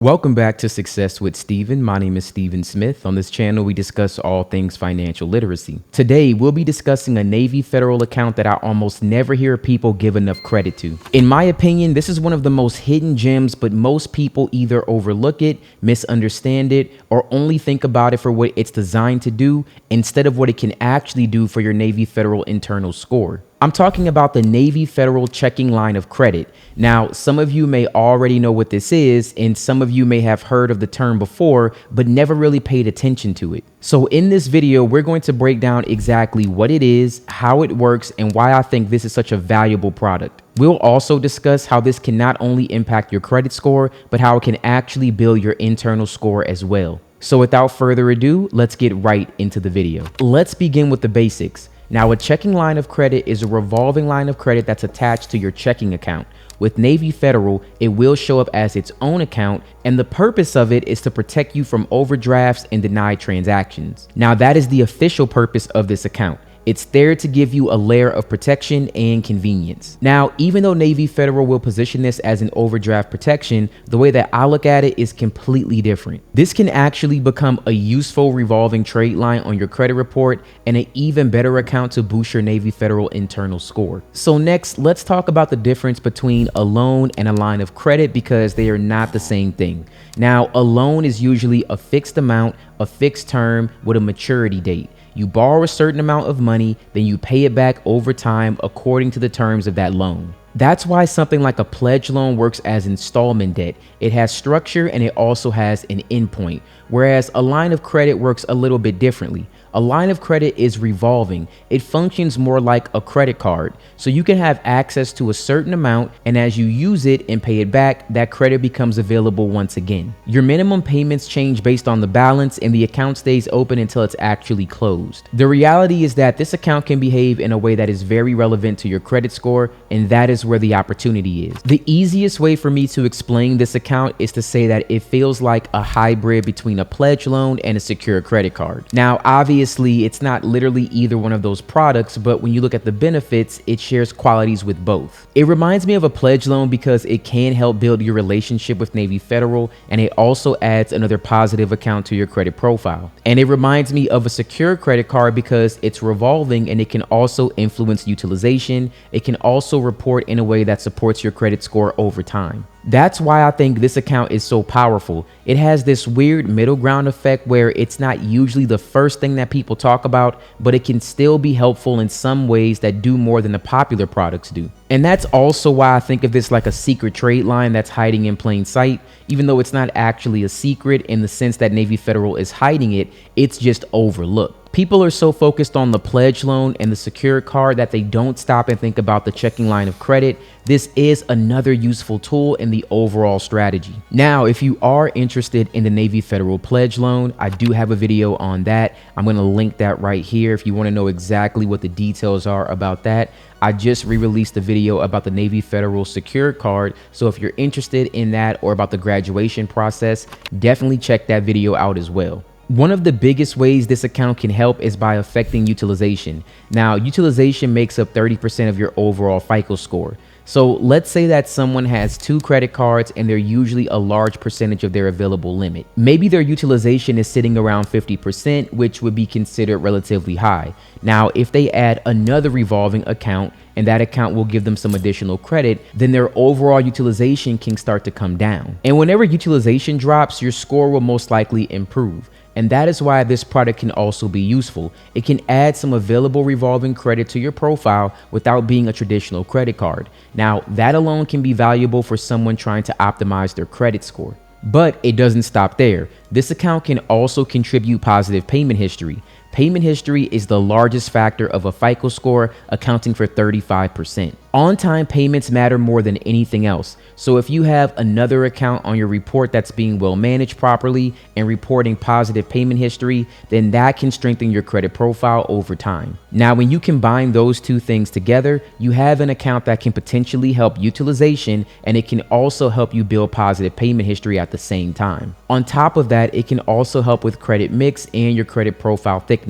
Welcome back to Success with Steven. My name is Steven Smith. On this channel, we discuss all things financial literacy. Today, we'll be discussing a Navy Federal account that I almost never hear people give enough credit to. In my opinion, this is one of the most hidden gems, but most people either overlook it, misunderstand it, or only think about it for what it's designed to do instead of what it can actually do for your Navy Federal internal score. I'm talking about the Navy Federal checking line of credit. Now, some of you may already know what this is, and some of you may have heard of the term before, but never really paid attention to it. So in this video, we're going to break down exactly what it is, how it works, and why I think this is such a valuable product. We'll also discuss how this can not only impact your credit score, but how it can actually build your internal score as well. So without further ado, let's get right into the video. Let's begin with the basics. Now, a checking line of credit is a revolving line of credit that's attached to your checking account. With Navy Federal, it will show up as its own account, and the purpose of it is to protect you from overdrafts and denied transactions. Now, that is the official purpose of this account. It's there to give you a layer of protection and convenience. Now, even though Navy Federal will position this as an overdraft protection, the way that I look at it is completely different. This can actually become a useful revolving trade line on your credit report and an even better account to boost your Navy Federal internal score. So next, let's talk about the difference between a loan and a line of credit because they are not the same thing. Now, a loan is usually a fixed amount, a fixed term with a maturity date. You borrow a certain amount of money, then you pay it back over time according to the terms of that loan. That's why something like a pledge loan works as installment debt. It has structure and it also has an endpoint, whereas a line of credit works a little bit differently. A line of credit is revolving. It functions more like a credit card. So you can have access to a certain amount, and as you use it and pay it back, that credit becomes available once again. Your minimum payments change based on the balance, and the account stays open until it's actually closed. The reality is that this account can behave in a way that is very relevant to your credit score, and that is where the opportunity is. The easiest way for me to explain this account is to say that it feels like a hybrid between a pledge loan and a secure credit card. Now, obviously, it's not literally either one of those products, but when you look at the benefits, it shares qualities with both. It reminds me of a pledge loan because it can help build your relationship with Navy Federal, and it also adds another positive account to your credit profile. And it reminds me of a secure credit card because it's revolving and it can also influence utilization. It can also report in a way that supports your credit score over time. That's why I think this account is so powerful. It has this weird middle ground effect where it's not usually the first thing that people talk about, but it can still be helpful in some ways that do more than the popular products do. And that's also why I think of this like a secret trade line that's hiding in plain sight, even though it's not actually a secret in the sense that Navy Federal is hiding it, it's just overlooked. People are so focused on the pledge loan and the secure card that they don't stop and think about the checking line of credit. This is another useful tool in the overall strategy. Now, if you are interested in the Navy Federal pledge loan, I do have a video on that. I'm going to link that right here if you want to know exactly what the details are about that. I just re-released a video about the Navy Federal Secure Card, so if you're interested in that or about the graduation process, definitely check that video out as well. One of the biggest ways this account can help is by affecting utilization. Now, utilization makes up 30% of your overall FICO score. So let's say that someone has 2 credit cards and they're usually a large percentage of their available limit. Maybe their utilization is sitting around 50%, which would be considered relatively high. Now, if they add another revolving account and that account will give them some additional credit, then their overall utilization can start to come down. And whenever utilization drops, your score will most likely improve. And that is why this product can also be useful. It can add some available revolving credit to your profile without being a traditional credit card. Now, that alone can be valuable for someone trying to optimize their credit score. But it doesn't stop there. This account can also contribute positive payment history. Payment history is the largest factor of a FICO score, accounting for 35%. On-time payments matter more than anything else. So if you have another account on your report that's being well managed properly and reporting positive payment history, then that can strengthen your credit profile over time. Now, when you combine those two things together, you have an account that can potentially help utilization, and it can also help you build positive payment history at the same time. On top of that, it can also help with credit mix and your credit profile thickness.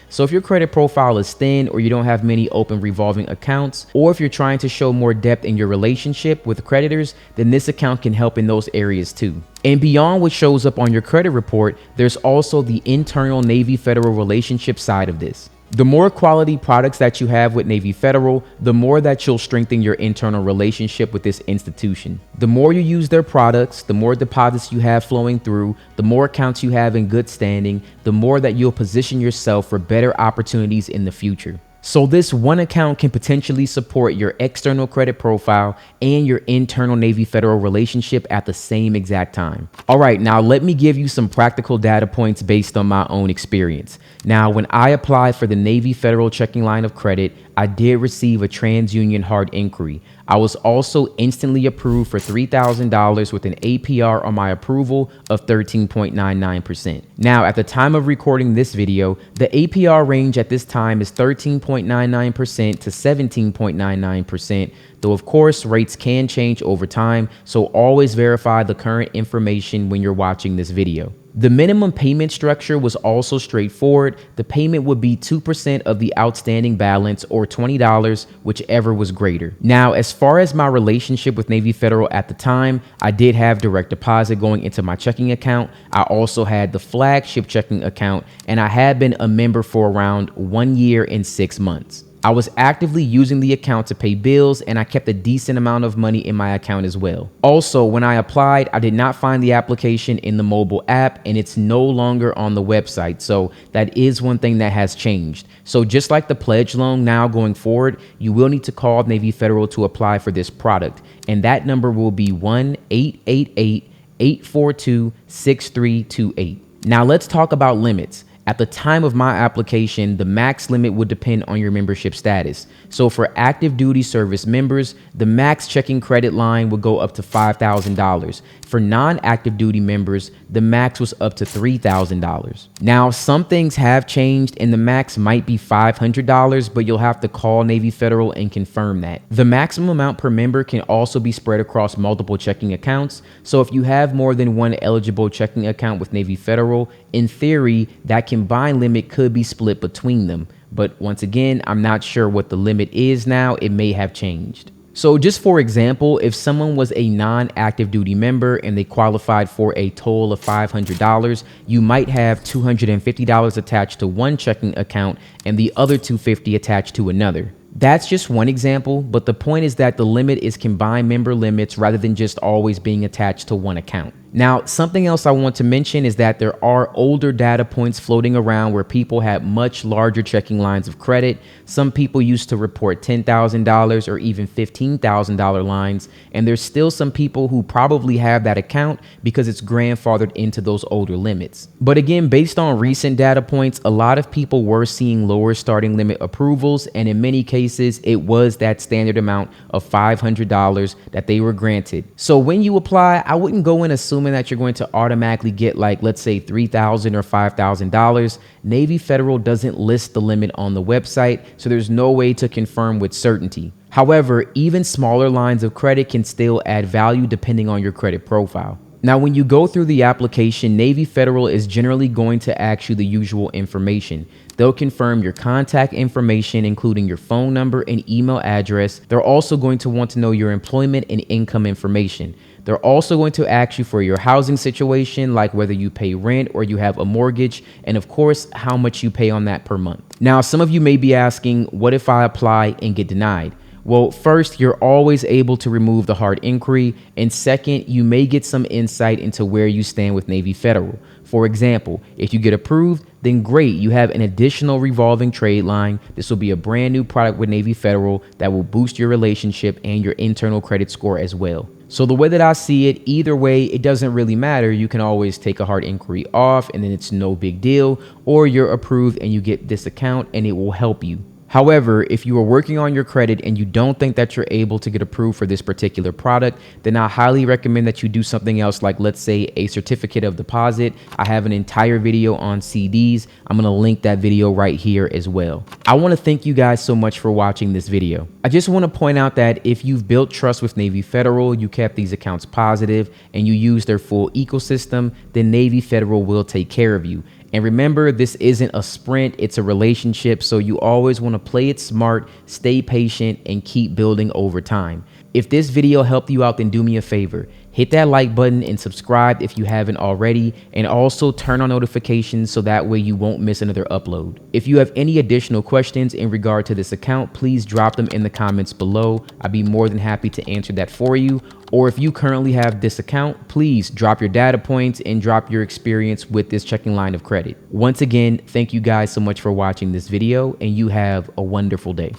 So if your credit profile is thin or you don't have many open revolving accounts, or if you're trying trying to show more depth in your relationship with creditors, then this account can help in those areas too. And beyond what shows up on your credit report, there's also the internal Navy Federal relationship side of this. The more quality products that you have with Navy Federal, the more that you'll strengthen your internal relationship with this institution. The more you use their products, the more deposits you have flowing through, the more accounts you have in good standing, the more that you'll position yourself for better opportunities in the future. So this one account can potentially support your external credit profile and your internal Navy Federal relationship at the same exact time. All right, now let me give you some practical data points based on my own experience. Now, when I applied for the Navy Federal checking line of credit, I did receive a TransUnion hard inquiry. I was also instantly approved for $3,000 with an APR on my approval of 13.99%. Now, at the time of recording this video, the APR range at this time is 13.99% to 17.99%, though of course rates can change over time, so always verify the current information when you're watching this video. The minimum payment structure was also straightforward. The payment would be 2% of the outstanding balance or $20, whichever was greater. Now, as far as my relationship with Navy Federal at the time, I did have direct deposit going into my checking account. I also had the flagship checking account, and I had been a member for around 1 year and 6 months. I was actively using the account to pay bills, and I kept a decent amount of money in my account as well. Also, when I applied, I did not find the application in the mobile app, and it's no longer on the website. So that is one thing that has changed. So just like the pledge loan, now going forward, you will need to call Navy Federal to apply for this product. And that number will be 1-888-842-6328. Now let's talk about limits. At the time of my application, the max limit would depend on your membership status. So for active duty service members, the max checking credit line would go up to $5,000. For non-active duty members, the max was up to $3,000. Now, some things have changed and the max might be $500, but you'll have to call Navy Federal and confirm that. The maximum amount per member can also be spread across multiple checking accounts. So if you have more than one eligible checking account with Navy Federal, in theory, that combined limit could be split between them. But once again, I'm not sure what the limit is now. It may have changed. So just for example, if someone was a non-active duty member and they qualified for a total of $500, you might have $250 attached to one checking account and the other $250 attached to another. That's just one example, but the point is that the limit is combined member limits rather than just always being attached to one account. Now, something else I want to mention is that there are older data points floating around where people had much larger checking lines of credit. Some people used to report $10,000 or even $15,000 lines, and there's still some people who probably have that account because it's grandfathered into those older limits. But again, based on recent data points, a lot of people were seeing lower starting limit approvals, and in many cases, it was that standard amount of $500 that they were granted. So when you apply, I wouldn't go in assuming that you're going to automatically get, like, let's say $3,000 or $5,000. Navy Federal doesn't list the limit on the website, so there's no way to confirm with certainty. However, even smaller lines of credit can still add value depending on your credit profile. Now, when you go through the application, Navy Federal is generally going to ask you the usual information. They'll confirm your contact information, including your phone number and email address. They're also going to want to know your employment and income information. They're also going to ask you for your housing situation, like whether you pay rent or you have a mortgage, and of course, how much you pay on that per month. Now, some of you may be asking, what if I apply and get denied? Well, first, you're always able to remove the hard inquiry, and second, you may get some insight into where you stand with Navy Federal. For example, if you get approved, then great, you have an additional revolving trade line. This will be a brand new product with Navy Federal that will boost your relationship and your internal credit score as well. So the way that I see it, either way, it doesn't really matter. You can always take a hard inquiry off and then it's no big deal, or you're approved and you get this account and it will help you. However, if you are working on your credit and you don't think that you're able to get approved for this particular product, then I highly recommend that you do something else, like let's say a certificate of deposit. I have an entire video on CDs. I'm going to link that video right here as well. I want to thank you guys so much for watching this video. I just want to point out that if you've built trust with Navy Federal, you kept these accounts positive, and you use their full ecosystem, then Navy Federal will take care of you. And remember, this isn't a sprint, it's a relationship, so you always want to play it smart, stay patient, and keep building over time. If this video helped you out, then do me a favor. Hit that like button and subscribe if you haven't already, and also turn on notifications so that way you won't miss another upload. If you have any additional questions in regard to this account, please drop them in the comments below. I'd be more than happy to answer that for you. Or if you currently have this account, please drop your data points and drop your experience with this checking line of credit. Once again, thank you guys so much for watching this video, and you have a wonderful day.